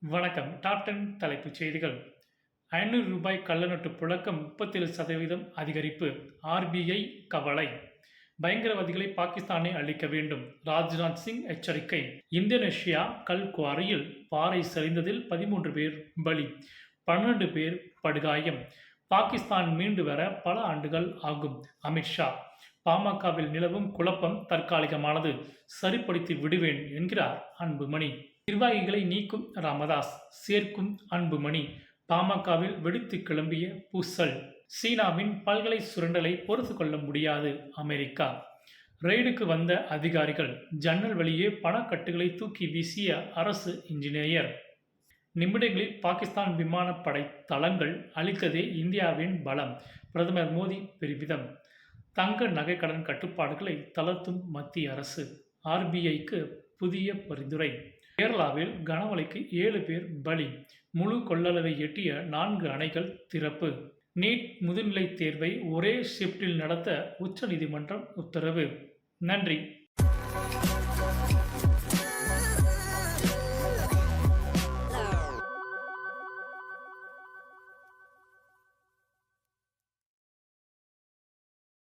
வணக்கம். டாப் 10 தலைப்புச் செய்திகள். ரூ. 500 கள்ளநோட்டு புழக்கம் 37% அதிகரிப்பு. ஆர்பிஐ கவலை. பயங்கரவாதிகளை பாகிஸ்தானை அழிக்க வேண்டும். ராஜ்நாத் சிங் எச்சரிக்கை. இந்தோனேஷியா கல் குவாரியில் பாறை சரிந்ததில் 13 பேர் பலி, 12 பேர் படுகாயம். பாகிஸ்தான் மீண்டு வர பல ஆண்டுகள் ஆகும். அமித்ஷா. பாமகவில் நிலவும் குழப்பம் தற்காலிகமானது, சரிப்படுத்தி விடுவேன் என்கிறார் அன்புமணி. நிர்வாகிகளை நீக்கும் ராமதாஸ், சேர்க்கும் அன்புமணி. பாமகவில் வெடித்து கிளம்பிய பூசல். சீனாவின் பல்கலை சுரண்டலை பொறுத்து கொள்ள முடியாது அமெரிக்கா. ரெய்டுக்கு வந்த அதிகாரிகள், ஜன்னல் வழியே பணக்கட்டுகளை தூக்கி வீசிய அரசு இன்ஜினியர். நிமிடங்களில் பாகிஸ்தான் விமானப்படை தளங்கள் அளித்ததே இந்தியாவின் பலம். பிரதமர் மோடி பெருமிதம். தங்க நகை கடன் கட்டுப்பாடுகளை தளர்த்தும் மத்திய அரசு. ஆர்பிஐக்கு புதிய பரிந்துரை. கேரளாவில் கனமழைக்கு 7 பேர் பலி, முழு கொள்ளளவை எட்டிய 4 அணைகள் திறப்பு. நீட் முதுநிலை தேர்வை ஒரே ஷிப்டில் நடத்த உச்சநீதிமன்றம் உத்தரவு. நன்றி.